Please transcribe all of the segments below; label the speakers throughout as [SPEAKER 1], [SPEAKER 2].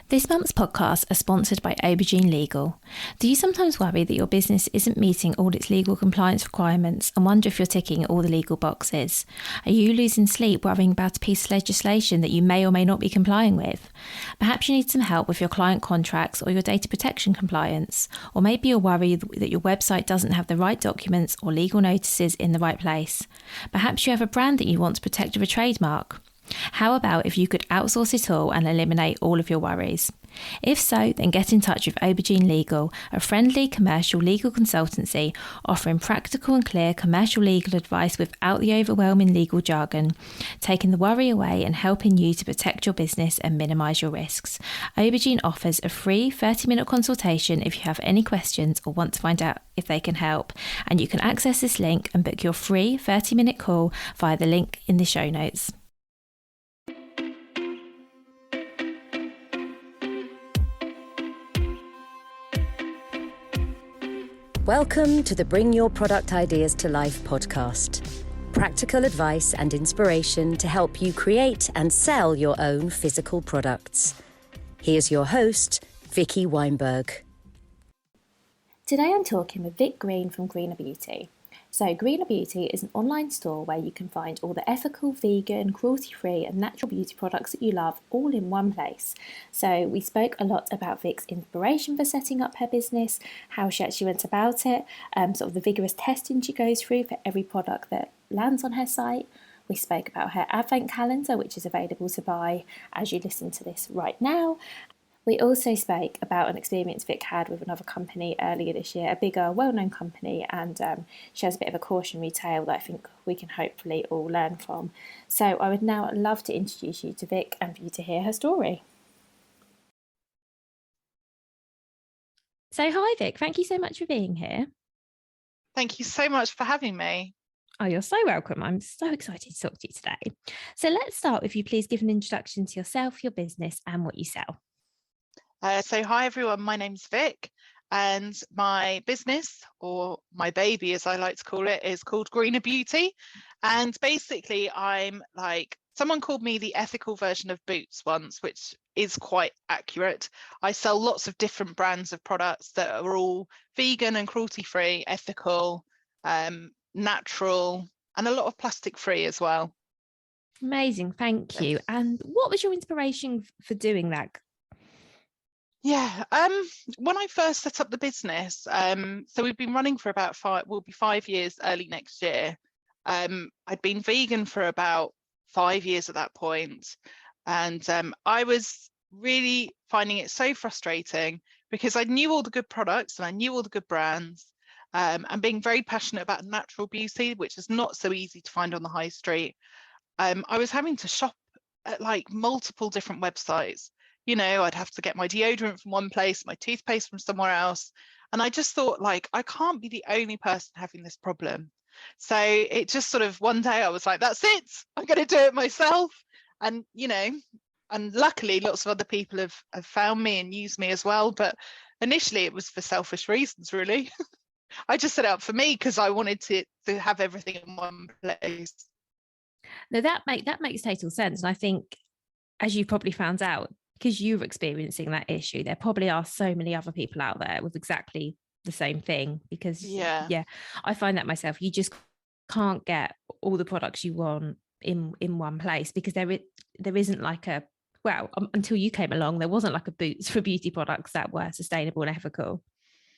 [SPEAKER 1] This month's podcasts are sponsored by Aubergine Legal. Do you sometimes worry that your business isn't meeting all its legal compliance requirements and wonder if you're ticking all the legal boxes? Are you losing sleep worrying about a piece of legislation that you may or may not be complying with? Perhaps you need some help with your client contracts or your data protection compliance. Or maybe you're worried that your website doesn't have the right documents or legal notices in the right place. Perhaps you have a brand that you want to protect with a trademark. How about if you could outsource it all and eliminate all of your worries? If so, then get in touch with Aubergine Legal, a friendly commercial legal consultancy offering practical and clear commercial legal advice without the overwhelming legal jargon, taking the worry away and helping you to protect your business and minimise your risks. Aubergine offers a free 30-minute consultation if you have any questions or want to find out if they can help, and you can access this link and book your free 30-minute call via the link in the show notes.
[SPEAKER 2] Welcome to the Bring Your Product Ideas to Life podcast. Practical advice and inspiration to help you create and sell your own physical products. Here's your host, Vicky Weinberg.
[SPEAKER 1] Today I'm talking with Vic Green from Greener Beauty. So Greener Beauty is an online store where you can find all the ethical, vegan, cruelty-free and natural beauty products that you love all in one place. So we spoke a lot about Vic's inspiration for setting up her business, how she actually went about it, sort of the vigorous testing she goes through for every product that lands on her site. We spoke about her advent calendar, which is available to buy as you listen to this right now. We also spoke about an experience Vic had with another company earlier this year, a bigger, well-known company, and she has a bit of a cautionary tale that I think we can hopefully all learn from. So I would now love to introduce you to Vic and for you to hear her story. So hi Vic, thank you so much for being here.
[SPEAKER 3] Thank you so much for having me.
[SPEAKER 1] Oh, you're so welcome. I'm so excited to talk to you today. So let's start with you please give an introduction to yourself, your business and what you sell.
[SPEAKER 3] So hi everyone, my name's Vic and my business, or my baby as I like to call it, is called Greener Beauty. And basically I'm like, someone called me the ethical version of Boots once, which is quite accurate. I sell lots of different brands of products that are all vegan and cruelty-free, ethical, natural, and a lot of plastic free as well.
[SPEAKER 1] Amazing, thank you. And what was your inspiration for doing that?
[SPEAKER 3] Yeah, when I first set up the business, so we've been running for about 5 years early next year. I'd been vegan for about 5 years at that point. And I was really finding it so frustrating because I knew all the good products and I knew all the good brands, and being very passionate about natural beauty, which is not so easy to find on the high street. I was having to shop at like multiple different websites. You know, I'd have to get my deodorant from one place, my toothpaste from somewhere else. And I just thought, like, I can't be the only person having this problem. So it just sort of one day I was like, that's it, I'm going to do it myself. And, you know, and luckily lots of other people have found me and used me as well. But initially it was for selfish reasons, really. I just set it up for me because I wanted to have everything in one place.
[SPEAKER 1] No, that makes total sense. And I think, as you probably found out, because you're experiencing that issue, there probably are so many other people out there with exactly the same thing. Because yeah, I find that myself. You just can't get all the products you want in one place because there isn't like a, well, until you came along, there wasn't like a Boots for beauty products that were sustainable and ethical.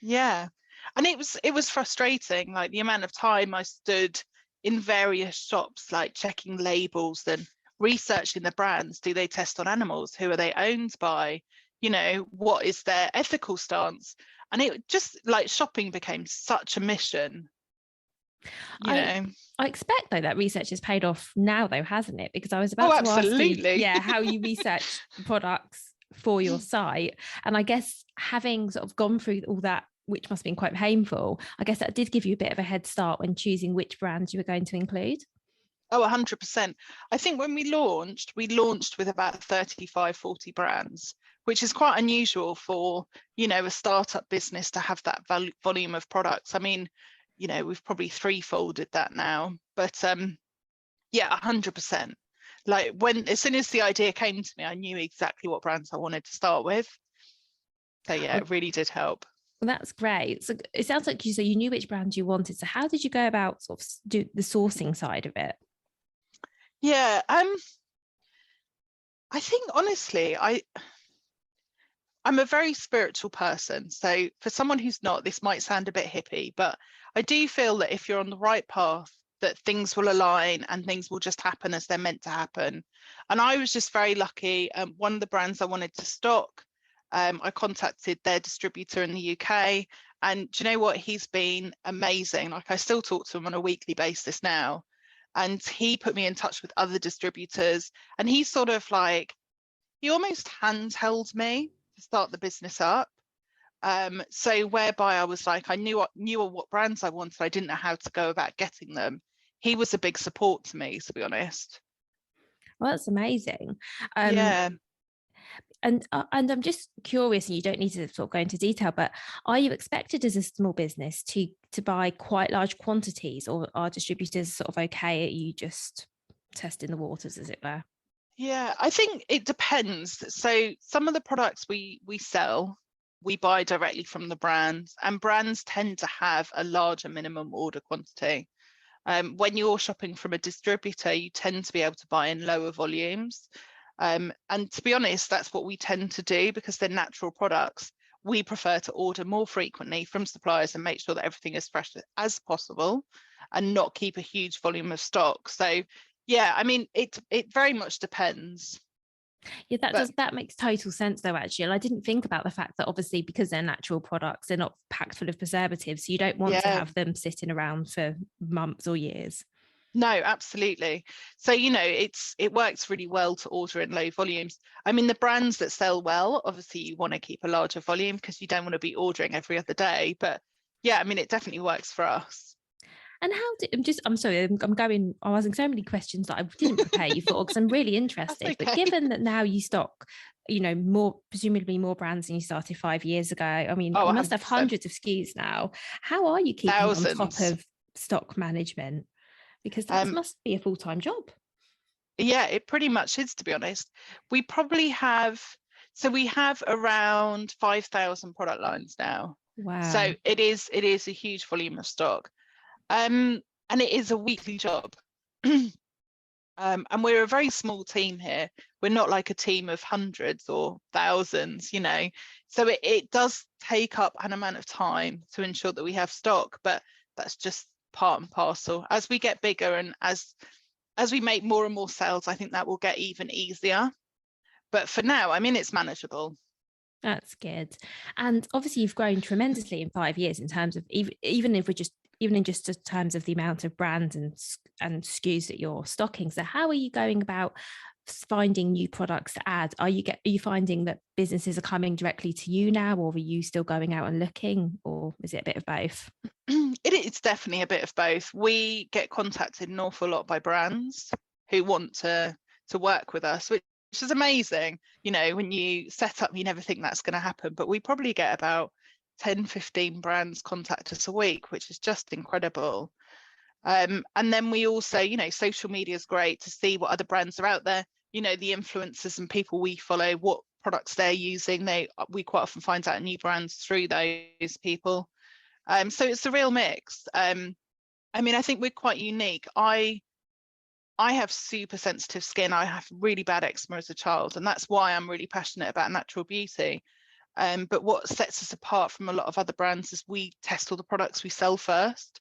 [SPEAKER 3] Yeah, and it was frustrating, like the amount of time I stood in various shops, like checking labels and researching the brands. Do they test on animals? Who are they owned by? You know, what is their ethical stance? And it just, like, shopping became such a mission. I
[SPEAKER 1] expect though that research has paid off now though, hasn't it? Because I was about to ask you, how you research products for your site. And I guess having sort of gone through all that, which must have been quite painful, I guess that did give you a bit of a head start when choosing which brands you were going to include.
[SPEAKER 3] Oh, 100%. I think when we launched with about 35, 40 brands, which is quite unusual for, you know, a startup business to have that volume of products. I mean, you know, we've probably threefolded that now, but yeah, 100%. Like as soon as the idea came to me, I knew exactly what brands I wanted to start with. So yeah, it really did help.
[SPEAKER 1] Well, that's great. So it sounds like you knew which brand you wanted. So how did you go about sort of do the sourcing side of it?
[SPEAKER 3] Yeah, I think honestly, I'm a very spiritual person. So for someone who's not, this might sound a bit hippie, but I do feel that if you're on the right path, that things will align and things will just happen as they're meant to happen. And I was just very lucky. One of the brands I wanted to stock, I contacted their distributor in the UK, and do you know what? He's been amazing. Like, I still talk to him on a weekly basis now, and he put me in touch with other distributors, and he sort of like, he almost handheld me to start the business up. So whereby I was like, I knew what brands I wanted, I didn't know how to go about getting them. He was a big support to me, to be honest.
[SPEAKER 1] Well, that's amazing.
[SPEAKER 3] Yeah.
[SPEAKER 1] And I'm just curious, and you don't need to sort of go into detail, but are you expected as a small business to buy quite large quantities, or are distributors sort of okay at you just testing the waters, as it were?
[SPEAKER 3] Yeah, I think it depends. So some of the products we sell, we buy directly from the brands, and brands tend to have a larger minimum order quantity. When you're shopping from a distributor, you tend to be able to buy in lower volumes. And to be honest, that's what we tend to do because they're natural products. We prefer to order more frequently from suppliers and make sure that everything is fresh as possible and not keep a huge volume of stock. So yeah, I mean, it very much depends.
[SPEAKER 1] Yeah, that makes total sense though, actually. And I didn't think about the fact that obviously because they're natural products, they're not packed full of preservatives. So you don't want to
[SPEAKER 3] Yeah,
[SPEAKER 1] have them sitting around for months or years.
[SPEAKER 3] no, absolutely. So, it works really well to order in low volumes. I mean, the brands that sell well, obviously you want to keep a larger volume because you don't want to be ordering every other day. But yeah, I mean, it definitely works for us.
[SPEAKER 1] And I'm sorry, I'm asking so many questions that I didn't prepare you for because I'm really
[SPEAKER 3] That's
[SPEAKER 1] interested. But
[SPEAKER 3] okay.
[SPEAKER 1] given that now you stock, presumably more brands than you started 5 years ago, I mean,
[SPEAKER 3] Oh,
[SPEAKER 1] you must have
[SPEAKER 3] 100%.
[SPEAKER 1] hundreds of SKUs now. How are you keeping on top
[SPEAKER 3] Thousands.
[SPEAKER 1] of stock management? Because that
[SPEAKER 3] Um,
[SPEAKER 1] must be a full-time job.
[SPEAKER 3] yeah, it pretty much is, to be honest. We probably have, so we have around 5,000 product lines now.
[SPEAKER 1] Wow.
[SPEAKER 3] So it is a huge volume of stock. And it is a weekly job. And we're a very small team here. We're not like a team of hundreds or thousands, So it does take up an amount of time to ensure that we have stock, but that's just part and parcel. As we get bigger and as we make more and more sales, I think that will get even easier. But for now, I mean, it's manageable.
[SPEAKER 1] That's good. And obviously you've grown tremendously in 5 years in terms of even in just terms of the amount of brands and SKUs that you're stocking. So how are you going about finding new products to add? Are you finding that businesses are coming directly to you now, or are you still going out and looking, or is it a bit of both?
[SPEAKER 3] It's definitely a bit of both. We get contacted an awful lot by brands who want to work with us, which is amazing. When you set up, you never think that's going to happen, but we probably get about 10, 15 brands contact us a week, which is just incredible. And then we also, social media is great to see what other brands are out there. The influencers and people we follow, what products they're using. We quite often find out new brands through those people. So it's a real mix. I mean, I think we're quite unique. I have super sensitive skin. I have really bad eczema as a child, and that's why I'm really passionate about natural beauty. But what sets us apart from a lot of other brands is we test all the products we sell first.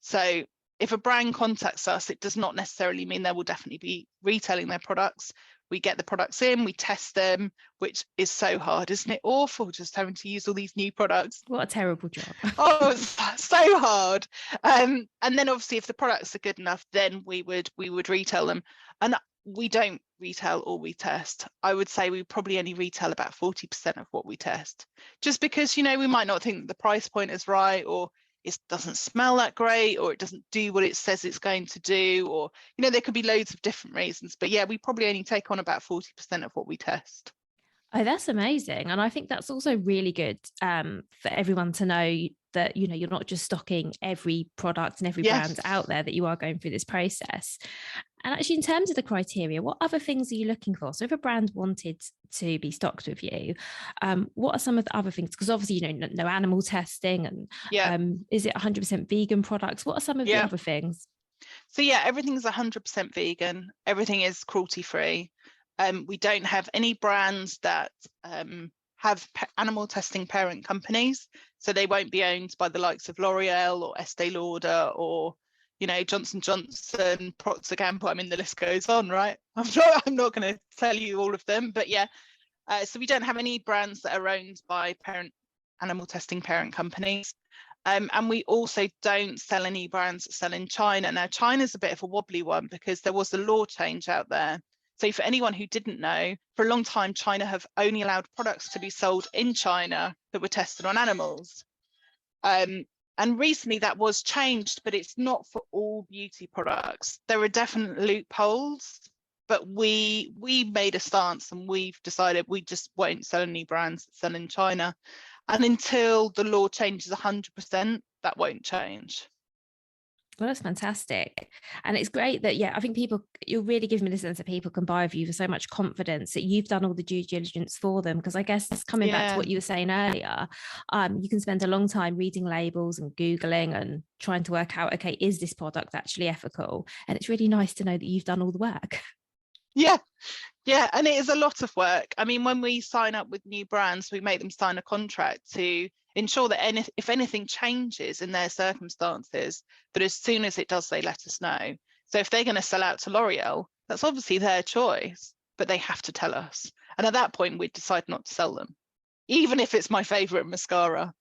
[SPEAKER 3] So if a brand contacts us, it does not necessarily mean they will definitely be retailing their products. We get the products in, we test them, which is so hard. Isn't it awful just having to use all these new products?
[SPEAKER 1] What a terrible job.
[SPEAKER 3] Oh, it's so hard. And then obviously if the products are good enough, then we would retail them. And we don't retail all we test. I would say we probably only retail about 40% of what we test, just because, we might not think the price point is right, or it doesn't smell that great, or it doesn't do what it says it's going to do, or, there could be loads of different reasons. But yeah, we probably only take on about 40% of what we test.
[SPEAKER 1] Oh, that's amazing. And I think that's also really good for everyone to know that, you're not just stocking every product and every
[SPEAKER 3] Yeah.
[SPEAKER 1] brand out there, that you are going through this process. And actually, in terms of the criteria, what other things are you looking for? So if a brand wanted to be stocked with you, what are some of the other things? Because obviously, no animal testing, and
[SPEAKER 3] Yeah.
[SPEAKER 1] is it 100% vegan products? What are some of the
[SPEAKER 3] Yeah.
[SPEAKER 1] other things?
[SPEAKER 3] So yeah, everything's 100% vegan. Everything is cruelty-free. We don't have any brands that have animal testing parent companies, so they won't be owned by the likes of L'Oreal or Estee Lauder or Johnson Johnson, Procter & Gamble. I mean, the list goes on, right? I'm not going to tell you all of them, but yeah. So we don't have any brands that are owned by animal testing parent companies. And we also don't sell any brands that sell in China. Now, China's a bit of a wobbly one because there was a law change out there. So for anyone who didn't know, for a long time, China have only allowed products to be sold in China that were tested on animals. And recently that was changed, but it's not for all beauty products. There are definite loopholes, but we made a stance and we've decided we just won't sell any brands that sell in China. And until the law changes 100%, that won't change.
[SPEAKER 1] Well, that's fantastic. And it's great that, I think you're really giving me the sense that people can buy with you with so much confidence that you've done all the due diligence for them. Because I guess it's coming back to what you were saying earlier. You can spend a long time reading labels and Googling and trying to work out, okay, is this product actually ethical? And it's really nice to know that you've done all the work.
[SPEAKER 3] Yeah. Yeah, and it is a lot of work. I mean, when we sign up with new brands, we make them sign a contract to ensure that if anything changes in their circumstances, that as soon as it does, they let us know. So if they're going to sell out to L'Oreal, that's obviously their choice, but they have to tell us. And at that point, we'd decide not to sell them, even if it's my favorite mascara.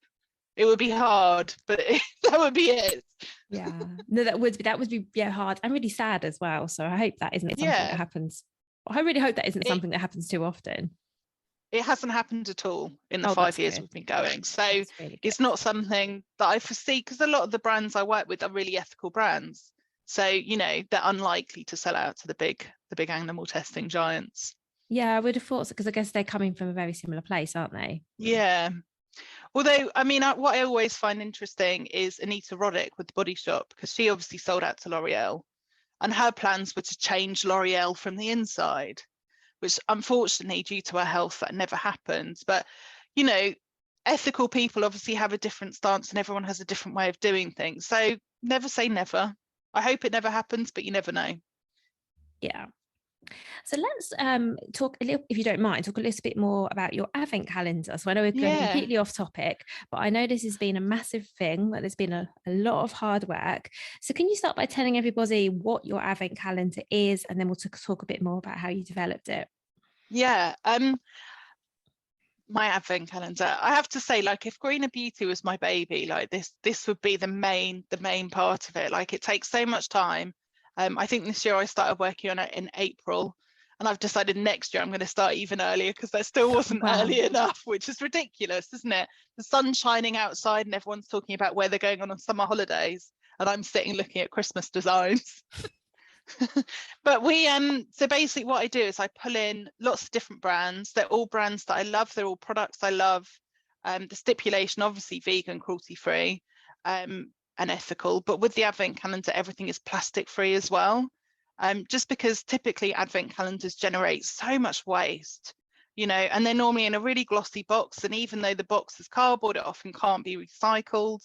[SPEAKER 3] It would be hard, but that would be it.
[SPEAKER 1] Yeah, no, that would be hard and really sad as well. So I hope that isn't something that happens. I really hope that isn't something that happens too often.
[SPEAKER 3] It hasn't happened at all in the 5 years we've been going. So
[SPEAKER 1] really
[SPEAKER 3] it's not something that I foresee, because a lot of the brands I work with are really ethical brands. So, they're unlikely to sell out to the big animal testing giants.
[SPEAKER 1] Yeah, I would have thought so, because I guess they're coming from a very similar place, aren't they?
[SPEAKER 3] Yeah. Although, I mean, what I always find interesting is Anita Roddick with The Body Shop, because she obviously sold out to L'Oreal, and her plans were to change L'Oreal from the inside, which unfortunately, due to her health, that never happened. But, ethical people obviously have a different stance and everyone has a different way of doing things. So never say never. I hope it never happens, but you never know.
[SPEAKER 1] Yeah. So let's talk a little, if you don't mind, talk a little bit more about your advent calendar. So I know we're going completely off topic, but I know this has been a massive thing, that there's been a lot of hard work. So can you start by telling everybody what your advent calendar is, and then we'll talk a bit more about how you developed it?
[SPEAKER 3] Yeah. My advent calendar, I have to say, like, if Greener Beauty was my baby, like this would be the main part of it. Like, it takes so much time. I think this year I started working on it in April, and I've decided next year I'm going to start even earlier, because that still wasn't early enough, which is ridiculous, isn't it? The sun's shining outside and everyone's talking about where they're going on summer holidays, and I'm sitting looking at Christmas designs. But so basically what I do is I pull in lots of different brands. They're all brands that I love. They're all products I love. The stipulation, obviously vegan, cruelty-free, and ethical. But with the advent calendar, everything is plastic free as well. Just because typically advent calendars generate so much waste, and they're normally in a really glossy box. And even though the box is cardboard, it often can't be recycled.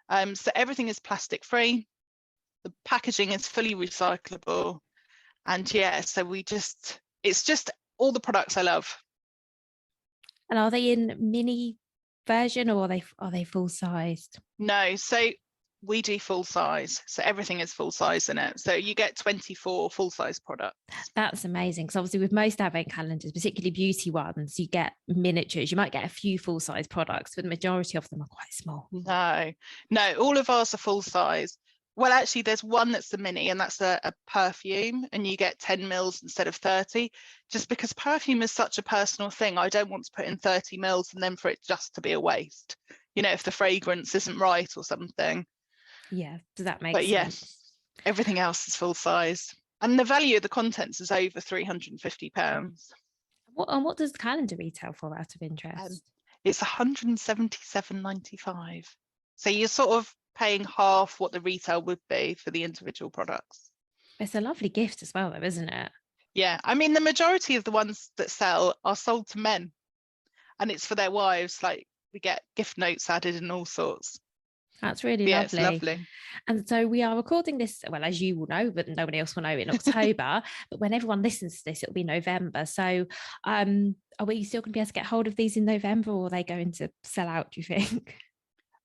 [SPEAKER 3] So everything is plastic free. The packaging is fully recyclable, and so it's just all the products I love.
[SPEAKER 1] And are they in mini version, or are they full sized?
[SPEAKER 3] No, so we do full size, so everything is full size in it. So you get 24 full size products.
[SPEAKER 1] That's amazing, because obviously with most advent calendars, particularly beauty ones, you get miniatures. You might get a few full size products, but the majority of them are quite small.
[SPEAKER 3] No, all of ours are full size. Well, actually, there's one that's a mini, and that's a perfume, and you get 10 mils instead of 30, just because perfume is such a personal thing. I don't want to put in 30 mils and then for it just to be a waste, if the fragrance isn't right or something.
[SPEAKER 1] Yeah, does that make
[SPEAKER 3] sense?
[SPEAKER 1] Yes,
[SPEAKER 3] everything else is full size. And the value of the contents is over £350.
[SPEAKER 1] What does the calendar retail for, out of interest?
[SPEAKER 3] It's £177.95. So you're sort of paying half what the retail would be for the individual products.
[SPEAKER 1] It's a lovely gift as well, though, isn't it?
[SPEAKER 3] Yeah, I mean, the majority of the ones that sell are sold to men, and it's for their wives. Like, we get gift notes added and all sorts.
[SPEAKER 1] That's really
[SPEAKER 3] Yeah, it's
[SPEAKER 1] lovely.
[SPEAKER 3] lovely.
[SPEAKER 1] And so we are recording this, well, as you will know, but nobody else will know, in October. But when everyone listens to this, it'll be November. So are we still going to be able to get hold of these in November, or are they going to sell out, do you think?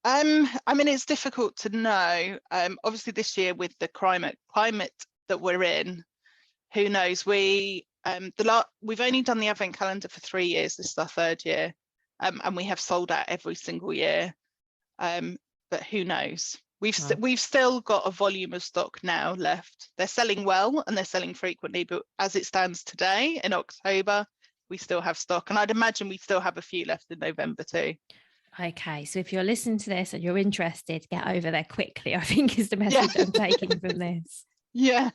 [SPEAKER 3] I mean, it's difficult to know. Obviously this year with the climate that we're in, who knows? We've only done the advent calendar for 3 years. This is our 3rd year, and we have sold out every single year. But who knows? We've still got a volume of stock now left. They're selling well and they're selling frequently, but as it stands today in October, we still have stock, and I'd imagine we still have a few left in November too.
[SPEAKER 1] Okay, so if you're listening to this and you're interested, get over there quickly, I think is the message I'm taking from this.
[SPEAKER 3] Yeah.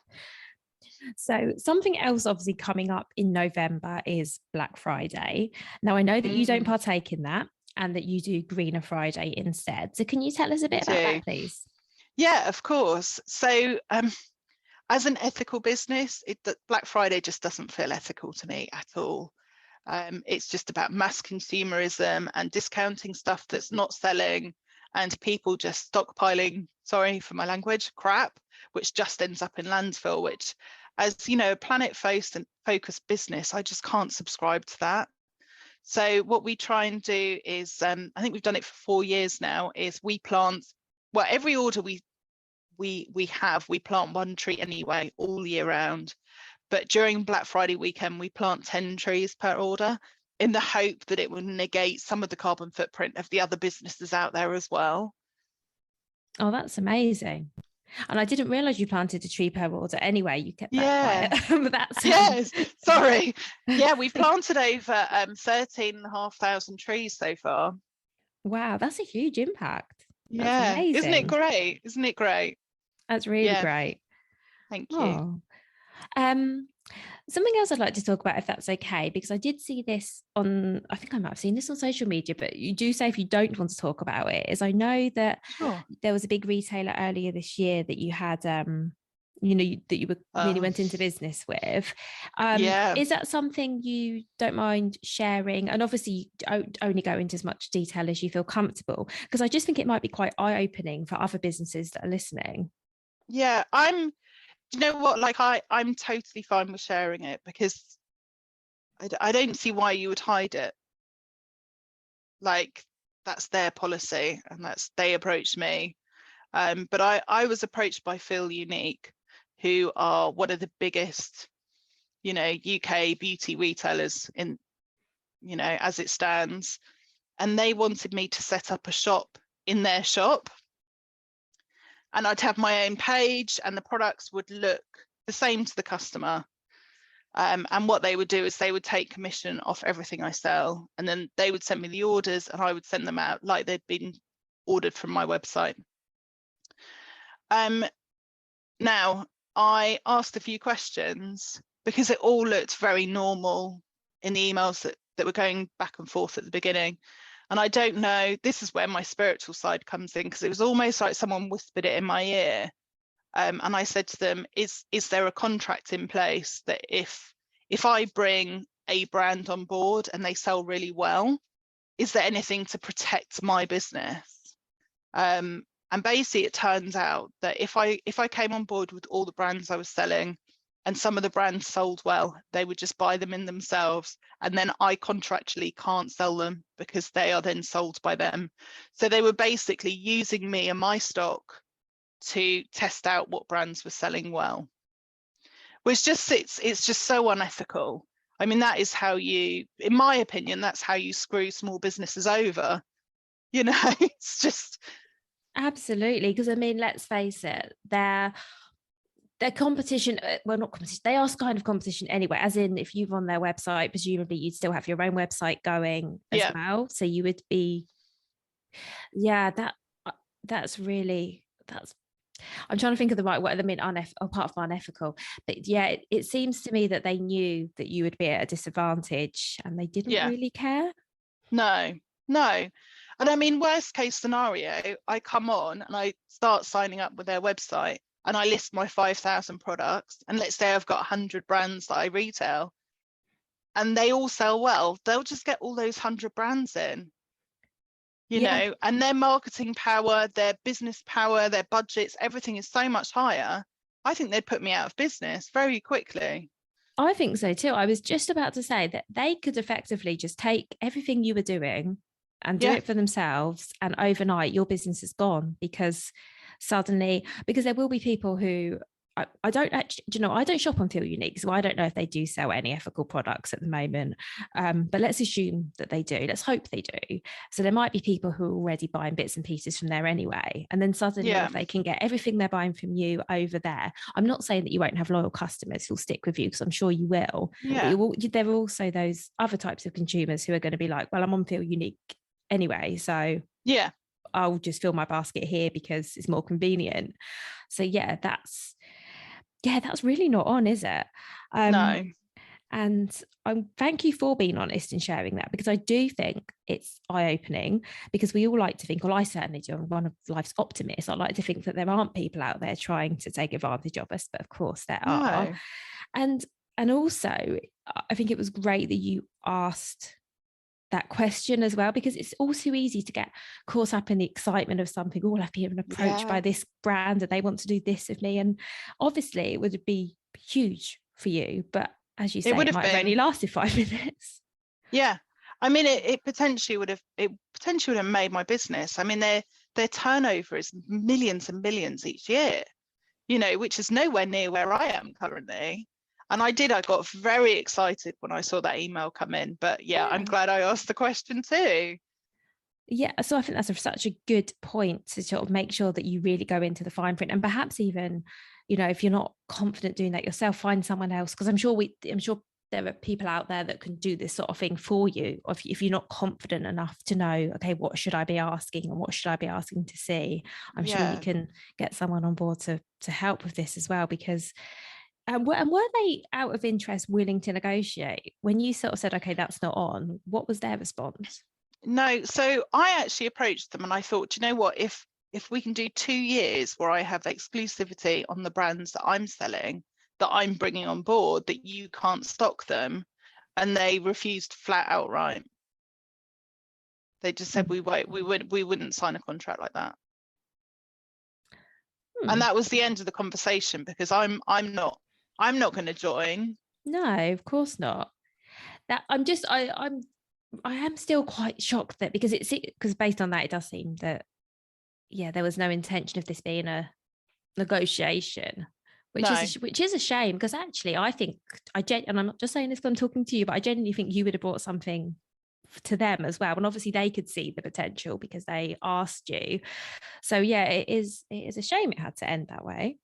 [SPEAKER 1] So something else obviously coming up in November is Black Friday. Now, I know that you don't partake in that and that you do Greener Friday instead. So can you tell us a bit about that, please?
[SPEAKER 3] Yeah, of course. So as an ethical business, Black Friday just doesn't feel ethical to me at all. It's just about mass consumerism and discounting stuff that's not selling, and people just stockpiling, sorry for my language, crap, which just ends up in landfill, which, as you know, a planet focused business, I just can't subscribe to that. So what we try and do is, I think we've done it for 4 years now, is we plant, well, every order we plant 1 tree anyway, all year round. But during Black Friday weekend, we plant 10 trees per order in the hope that it will negate some of the carbon footprint of the other businesses out there as well.
[SPEAKER 1] Oh, that's amazing. And I didn't realise you planted a tree per order anyway. You kept that quiet. But that's
[SPEAKER 3] yes, sorry. Yeah, we've planted over 13,500 trees so far.
[SPEAKER 1] Wow, that's a huge impact. That's
[SPEAKER 3] Yeah,
[SPEAKER 1] amazing.
[SPEAKER 3] isn't it great? Isn't it great?
[SPEAKER 1] That's really great.
[SPEAKER 3] Thank you.
[SPEAKER 1] Something else I'd like to talk about, if that's okay, because I did see this on, I think I might have seen this on social media, but you do say if you don't want to talk about it, is I know that there was a big retailer earlier this year that you had, you know, that you really went into business with. Is that something you don't mind sharing? And obviously only go into as much detail as you feel comfortable, because I just think it might be quite eye-opening for other businesses that are listening.
[SPEAKER 3] Yeah, you know what, like I'm totally fine with sharing it, because I don't see why you would hide it. Like, that's their policy, and they approached me. But I was approached by Feel Unique, who are one of the biggest, you know, UK beauty retailers in, you know, as it stands. And they wanted me to set up a shop in their shop. And I'd have my own page, and the products would look the same to the customer. And what they would do is they would take commission off everything I sell, and then they would send me the orders and I would send them out like they'd been ordered from my website. Now, I asked a few questions because it all looked very normal in the emails that were going back and forth at the beginning. And I don't know, this is where my spiritual side comes in, because it was almost like someone whispered it in my ear. And I said to them, is there a contract in place that if I bring a brand on board and they sell really well, is there anything to protect my business? And basically it turns out that if I came on board with all the brands I was selling, and some of the brands sold well, they would just buy them in themselves, and then I contractually can't sell them because they are then sold by them. So they were basically using me and my stock to test out what brands were selling well, which it's just so unethical. I mean, that is how you, in my opinion, that's how you screw small businesses over. You know, it's just.
[SPEAKER 1] Absolutely, because I mean, let's face it, they're competition, well, not competition, they are kind of competition anyway, as in if you're on their website, presumably you'd still have your own website going as well. So you would be, that's I'm trying to think of the right word. I mean, apart from unethical, but yeah, it seems to me that they knew that you would be at a disadvantage and they didn't really care.
[SPEAKER 3] No. And I mean, worst case scenario, I come on and I start signing up with their website and I list my 5,000 products, and let's say I've got 100 brands that I retail, and they all sell well, they'll just get all those 100 brands in, you know, and their marketing power, their business power, their budgets, everything is so much higher. I think they'd put me out of business very quickly.
[SPEAKER 1] I think so too. I was just about to say that they could effectively just take everything you were doing and do it for themselves, and overnight your business is gone, because there will be people who I don't actually, I don't shop on Feel Unique, so I don't know if they do sell any ethical products at the moment. But let's assume that they do. Let's hope they do. So there might be people who are already buying bits and pieces from there anyway. And then suddenly, if they can get everything they're buying from you over there, I'm not saying that you won't have loyal customers who'll stick with you, because I'm sure you will.
[SPEAKER 3] Yeah.
[SPEAKER 1] But there are also those other types of consumers who are going to be like, well, I'm on Feel Unique anyway, so
[SPEAKER 3] yeah,
[SPEAKER 1] I'll just fill my basket here because it's more convenient. So that's really not on, is it?
[SPEAKER 3] No.
[SPEAKER 1] And thank you for being honest and sharing that, because I do think it's eye-opening, because we all like to think, well, I certainly do, I'm one of life's optimists. I like to think that there aren't people out there trying to take advantage of us, but of course there are. And also, I think it was great that you asked that question as well, because it's all too easy to get caught up in the excitement of something. Oh, I've been approached by this brand and they want to do this with me. And obviously it would be huge for you, but as you say, it might have only lasted 5 minutes.
[SPEAKER 3] Yeah. I mean, it potentially would have made my business. I mean, their turnover is millions and millions each year, you know, which is nowhere near where I am currently. And I got very excited when I saw that email come in. But I'm glad I asked the question too.
[SPEAKER 1] Yeah, so I think that's such a good point to sort of make sure that you really go into the fine print, and perhaps even, if you're not confident doing that yourself, find someone else, because I'm sure there are people out there that can do this sort of thing for you. If you're not confident enough to know, okay, what should I be asking and what should I be asking to see, I'm sure you can get someone on board to help with this as well, because. And were they, out of interest, willing to negotiate when you sort of said, okay, that's not on? What was their response?
[SPEAKER 3] No, so I actually approached them and I thought, you know what, if we can do 2 years where I have exclusivity on the brands that I'm selling, that I'm bringing on board, that you can't stock them, and they refused flat outright. They just said we wouldn't sign a contract like that. And that was the end of the conversation, because I'm not going to join.
[SPEAKER 1] No, of course not. That I am still quite shocked that, because based on that, it does seem that there was no intention of this being a negotiation, which is a shame, because actually I think and I'm not just saying this because I'm talking to you, but I genuinely think you would have brought something to them as well, and obviously they could see the potential because they asked you. So it is a shame it had to end that way.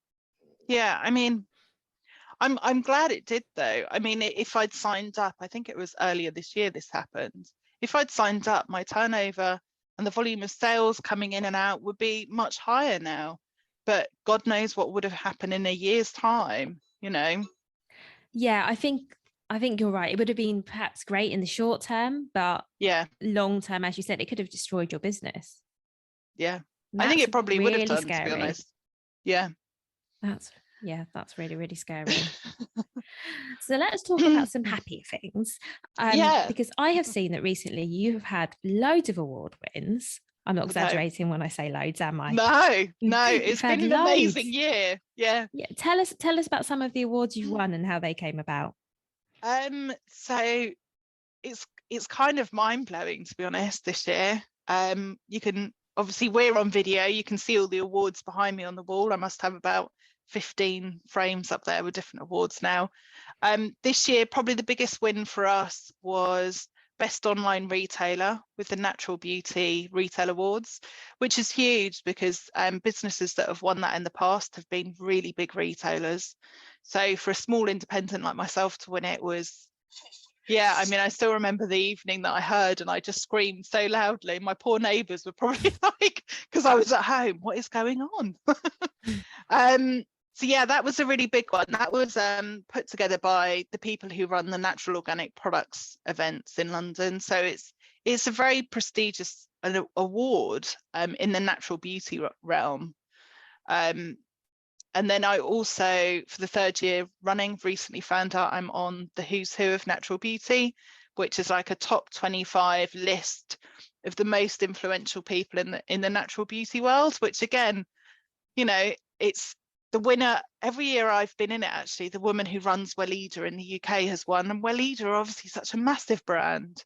[SPEAKER 3] I mean, I'm glad it did though. I mean, if I'd signed up, I think it was earlier this year this happened, if I'd signed up, my turnover and the volume of sales coming in and out would be much higher now, but God knows what would have happened in a year's time,
[SPEAKER 1] I think you're right. It would have been perhaps great in the short term, but long term, as you said, it could have destroyed your business.
[SPEAKER 3] I think it probably would have done, scary. To be honest.
[SPEAKER 1] That's really, really scary. So let's talk about some happy things. Because I have seen that recently you have had loads of award wins. I'm not exaggerating when I say loads, am I?
[SPEAKER 3] No, it's been an amazing year. Yeah.
[SPEAKER 1] Tell us about some of the awards you've won and how they came about.
[SPEAKER 3] So it's kind of mind-blowing, to be honest, this year. You can obviously, we're on video, you can see all the awards behind me on the wall. I must have about 15 frames up there with different awards now. This year, probably the biggest win for us was Best Online Retailer with the Natural Beauty Retail Awards, which is huge because businesses that have won that in the past have been really big retailers. So for a small independent like myself to win it was, I mean, I still remember the evening that I heard and I just screamed so loudly. My poor neighbours were probably like, because I was at home, what is going on? So that was a really big one. That was put together by the people who run the Natural Organic Products events in London. So it's a very prestigious award in the natural beauty realm. And then I also, for the third year running, recently found out I'm on the Who's Who of Natural Beauty, which is like a top 25 list of the most influential people in the natural beauty world, which again, you know, it's the winner every year I've been in it. Actually, the woman who runs Weleda in the UK has won, and Weleda are obviously such a massive brand.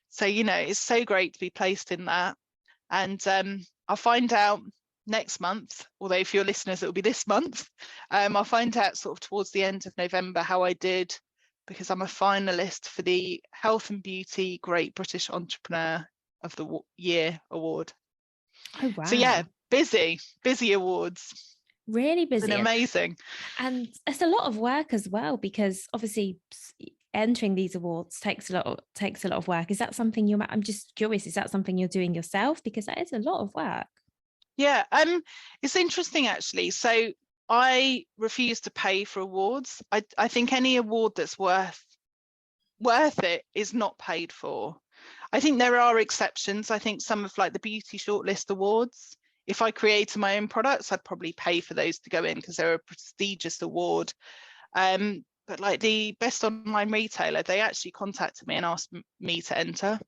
[SPEAKER 3] So, you know, it's so great to be placed in that. And I'll find out next month, although if you're listeners, it will be this month. I'll find out sort of towards the end of November how I did, because I'm a finalist for the Health and Beauty Great British Entrepreneur of the Year award.
[SPEAKER 1] Oh, wow.
[SPEAKER 3] So yeah, busy awards.
[SPEAKER 1] Really
[SPEAKER 3] It's
[SPEAKER 1] busy.
[SPEAKER 3] been amazing.
[SPEAKER 1] And it's a lot of work as well, because obviously entering these awards takes a lot of work. Is that something I'm just curious, is that something you're doing yourself? Because that is a lot of work.
[SPEAKER 3] Yeah, it's interesting actually. So I refuse to pay for awards. I think any award that's worth it is not paid for. I think there are exceptions. I think some of like the Beauty Shortlist Awards, if I created my own products, I'd probably pay for those to go in because they're a prestigious award. But like the Best Online Retailer, they actually contacted me and asked me to enter.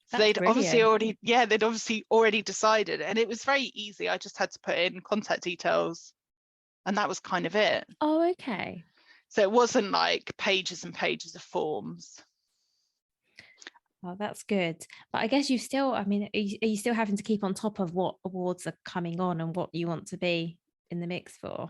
[SPEAKER 3] So they'd obviously already decided, and it was very easy. I just had to put in contact details, and that was kind of it.
[SPEAKER 1] Oh, okay.
[SPEAKER 3] So it wasn't like pages and pages of forms.
[SPEAKER 1] Oh, that's good. But I guess you still, I mean, are you still having to keep on top of what awards are coming on and what you want to be in the mix for?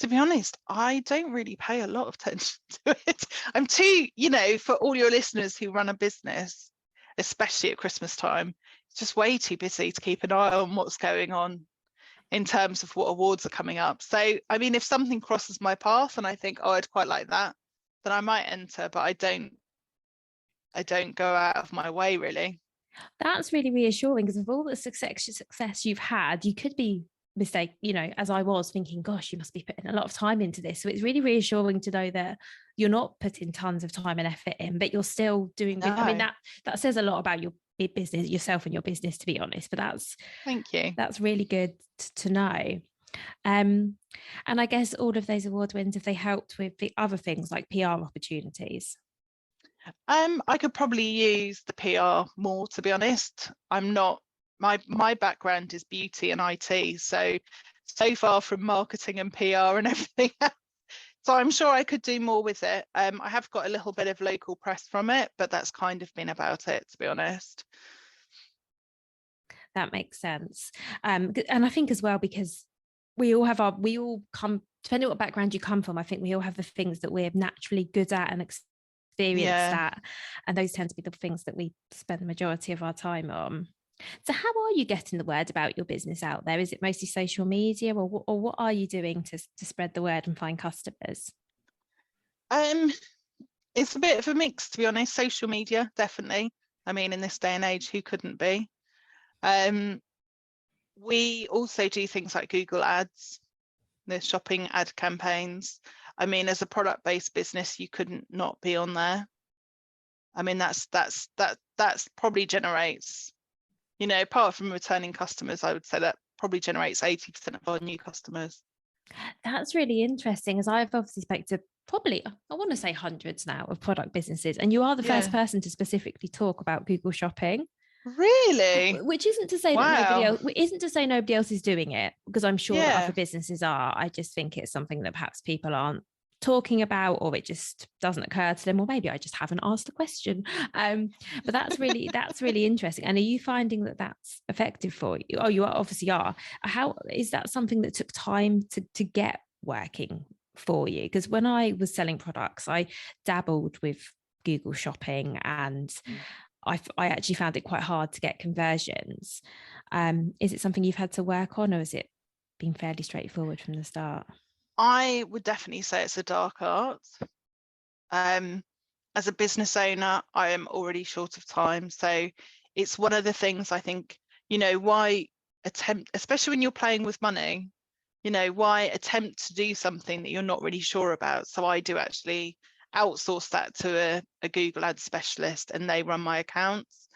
[SPEAKER 3] To be honest, I don't really pay a lot of attention to it. I'm too, you know, for all your listeners who run a business, especially at Christmas time, it's just way too busy to keep an eye on what's going on in terms of what awards are coming up. So, I mean, if something crosses my path and I think, oh, I'd quite like that, then I might enter, but I don't go out of my way really.
[SPEAKER 1] That's really reassuring, because of all the success you've had, you could be as I was thinking, gosh, you must be putting a lot of time into this. So it's really reassuring to know that you're not putting tons of time and effort in, but you're still doing.
[SPEAKER 3] No.
[SPEAKER 1] I mean, that says a lot about your business, yourself and your business, to be honest. But
[SPEAKER 3] thank you.
[SPEAKER 1] That's really good to know. And I guess all of those award wins, have they helped with the other things like PR opportunities?
[SPEAKER 3] I could probably use the PR more, to be honest. I'm not, my background is beauty and IT, so far from marketing and PR and everything else. So I'm sure I could do more with it. I have got a little bit of local press from it, but that's kind of been about it, to be honest.
[SPEAKER 1] That makes sense. And I think as well, because we all come, depending on what background you come from, I think we all have the things that we're naturally good at and experienced at, and those tend to be the things that we spend the majority of our time on. So how are you getting the word about your business out there? Is it mostly social media, or what are you doing to spread the word and find customers?
[SPEAKER 3] It's a bit of a mix, to be honest. Social media, definitely. I mean, in this day and age, who couldn't be? We also do things like Google ads, the shopping ad campaigns. I mean, as a product-based business, you couldn't not be on there. I mean, that's probably generates, you know, apart from returning customers, I would say that probably generates 80% of our new customers.
[SPEAKER 1] That's really interesting, as I've obviously spoke to probably, I want to say hundreds now of product businesses, and you are the first person to specifically talk about Google Shopping.
[SPEAKER 3] Really?
[SPEAKER 1] Which isn't to say that nobody else is doing it, because I'm sure that other businesses are. I just think it's something that perhaps people aren't talking about, or it just doesn't occur to them, or maybe I just haven't asked the question. But that's really interesting. And are you finding that that's effective for you? Oh, you obviously are. How is that something that took time to get working for you? Because when I was selling products, I dabbled with Google Shopping, and I actually found it quite hard to get conversions. Is it something you've had to work on, or has it been fairly straightforward from the start?
[SPEAKER 3] I would definitely say it's a dark art. As a business owner, I am already short of time. So it's one of the things I think, you know, why attempt, especially when you're playing with money, you know, why attempt to do something that you're not really sure about? So I do actually outsource that to a Google Ads specialist, and they run my accounts.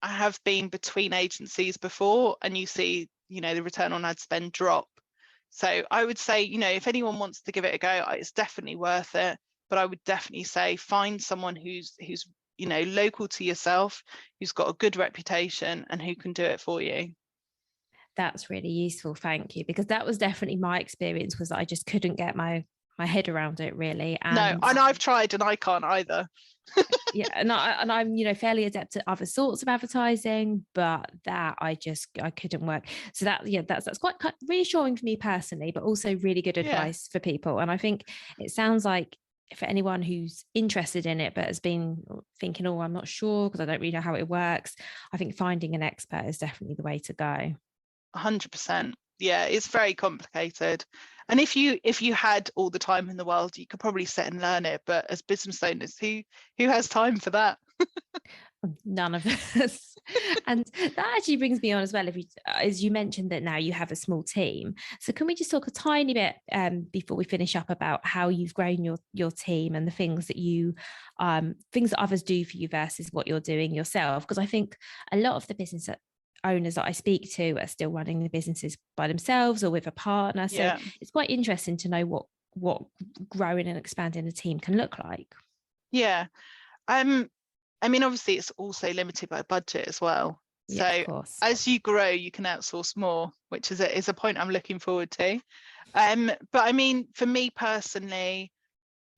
[SPEAKER 3] I have been between agencies before, and you see, the return on ad spend drop. So I would say, if anyone wants to give it a go, it's definitely worth it. But I would definitely say find someone who's local to yourself, who's got a good reputation, and who can do it for you.
[SPEAKER 1] That's really useful, thank you, because that was definitely my experience, was that I just couldn't get my head around it really.
[SPEAKER 3] No, and I've tried and I can't either.
[SPEAKER 1] Yeah, and I'm fairly adept at other sorts of advertising, but that I couldn't work. So that's quite reassuring for me personally, but also really good advice for people. And I think it sounds like, for anyone who's interested in it but has been thinking, oh, I'm not sure because I don't really know how it works, I think finding an expert is definitely the way to go.
[SPEAKER 3] 100%. Yeah, it's very complicated. And if you had all the time in the world, you could probably sit and learn it. But as business owners, who has time for that?
[SPEAKER 1] None of us. And that actually brings me on as well. As you mentioned that now you have a small team, so can we just talk a tiny bit before we finish up about how you've grown your team and the things that others do for you versus what you're doing yourself? Because I think a lot of the business owners that I speak to are still running the businesses by themselves or with a partner. So it's quite interesting to know what growing and expanding a team can look like.
[SPEAKER 3] Yeah. I mean, obviously it's also limited by budget as well. So
[SPEAKER 1] of course,
[SPEAKER 3] as you grow, you can outsource more, which is a point I'm looking forward to. But I mean, for me personally,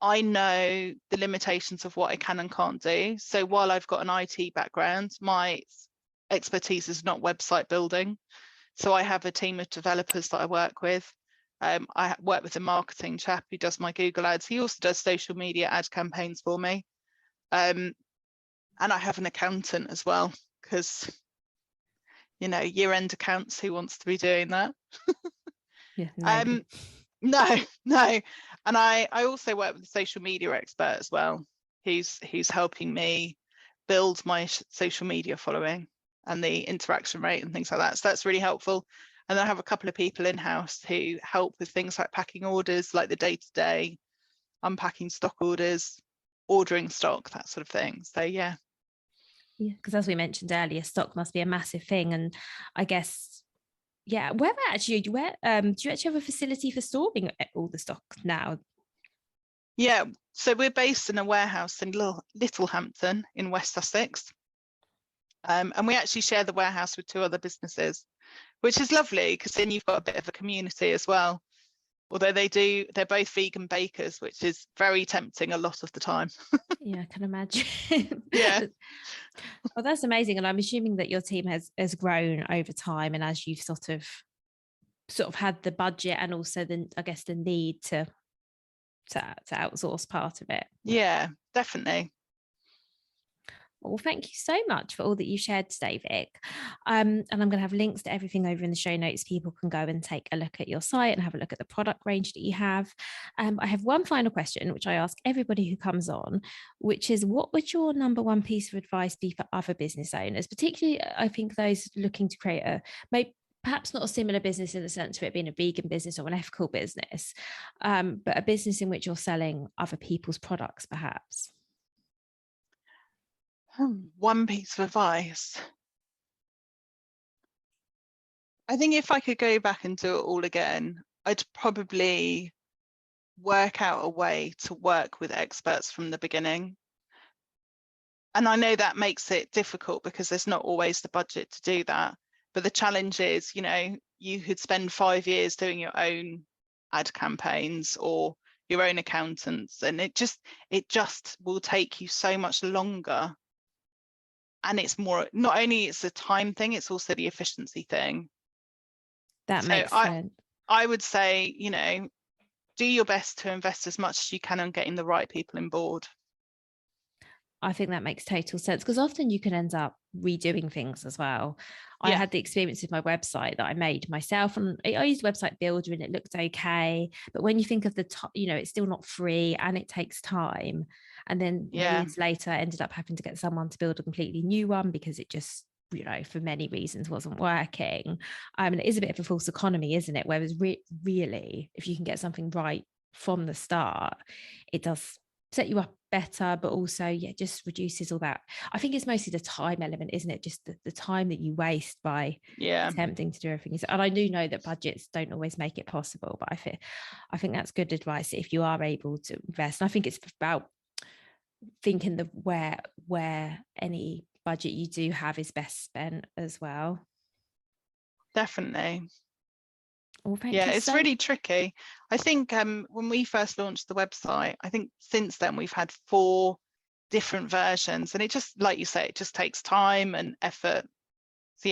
[SPEAKER 3] I know the limitations of what I can and can't do. So while I've got an IT background, my expertise is not website building. So I have a team of developers that I work with. I work with a marketing chap who does my Google ads. He also does social media ad campaigns for me. And I have an accountant as well, because, year-end accounts, who wants to be doing that? No. And I also work with a social media expert as well, who's helping me build my social media following and the interaction rate and things like that. So that's really helpful. And I have a couple of people in-house who help with things like packing orders, like the day-to-day, unpacking stock orders, ordering stock, that sort of thing. So yeah,
[SPEAKER 1] because as we mentioned earlier, stock must be a massive thing. And I guess, do you actually have a facility for storing all the stock now?
[SPEAKER 3] Yeah, so we're based in a warehouse in Littlehampton in West Sussex. And we actually share the warehouse with 2 other businesses, which is lovely because then you've got a bit of a community as well. Although they're both vegan bakers, which is very tempting a lot of the time.
[SPEAKER 1] Yeah, I can imagine.
[SPEAKER 3] Yeah.
[SPEAKER 1] Well, that's amazing. And I'm assuming that your team has grown over time, and as you've sort of had the budget and also the need to outsource part of it.
[SPEAKER 3] Yeah, definitely.
[SPEAKER 1] Well, thank you so much for all that you shared today, Vic. And I'm going to have links to everything over in the show notes. People can go and take a look at your site and have a look at the product range that you have. I have one final question, which I ask everybody who comes on, which is, what would your number one piece of advice be for other business owners, particularly, I think, those looking to create perhaps not a similar business in the sense of it being a vegan business or an ethical business, but a business in which you're selling other people's products, perhaps?
[SPEAKER 3] One piece of advice. I think if I could go back and do it all again, I'd probably work out a way to work with experts from the beginning. And I know that makes it difficult because there's not always the budget to do that. But the challenge is, you could spend 5 years doing your own ad campaigns or your own accountants, and it just will take you so much longer. And it's more, not only it's a time thing, it's also the efficiency thing.
[SPEAKER 1] That makes sense.
[SPEAKER 3] I would say, do your best to invest as much as you can on getting the right people on board.
[SPEAKER 1] I think that makes total sense, because often you can end up redoing things as well. I had the experience with my website that I made myself, and I used Website Builder and it looked okay. But when you think of the it's still not free and it takes time. And then years later, I ended up having to get someone to build a completely new one because it just, for many reasons wasn't working. And it is a bit of a false economy, isn't it? Whereas really, if you can get something right from the start, it does set you up better, but also just reduces all that. I think it's mostly the time element, isn't it? Just the time that you waste by attempting to do everything. And I do know that budgets don't always make it possible, but I think that's good advice if you are able to invest. And I think it's about thinking where any budget you do have is best spent as well.
[SPEAKER 3] Definitely.
[SPEAKER 1] Well,
[SPEAKER 3] it's really tricky. I think when we first launched the website, I think since then we've had 4 different versions, and it just, like you say, it just takes time and effort. So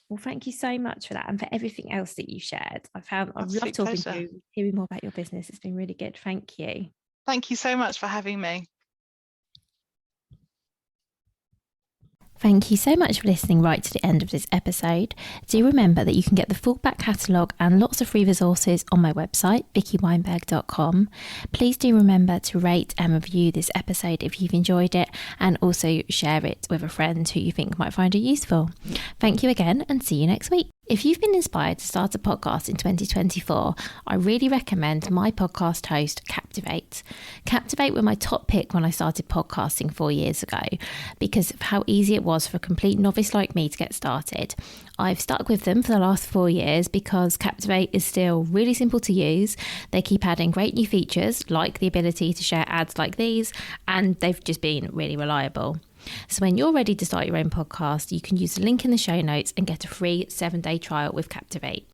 [SPEAKER 1] well, thank you so much for that, and for everything else that you shared. I've loved talking to you, hearing more about your business. It's been really good. Thank you.
[SPEAKER 3] Thank you so much for having me.
[SPEAKER 1] Thank you so much for listening right to the end of this episode. Do remember that you can get the full back catalogue and lots of free resources on my website, vickyweinberg.com. Please do remember to rate and review this episode if you've enjoyed it, and also share it with a friend who you think might find it useful. Thank you again, and see you next week. If you've been inspired to start a podcast in 2024, I really recommend my podcast host, Captivate. Captivate were my top pick when I started podcasting 4 years ago because of how easy it was for a complete novice like me to get started. I've stuck with them for the last 4 years because Captivate is still really simple to use. They keep adding great new features like the ability to share ads like these, and they've just been really reliable. So when you're ready to start your own podcast, you can use the link in the show notes and get a free 7-day trial with Captivate.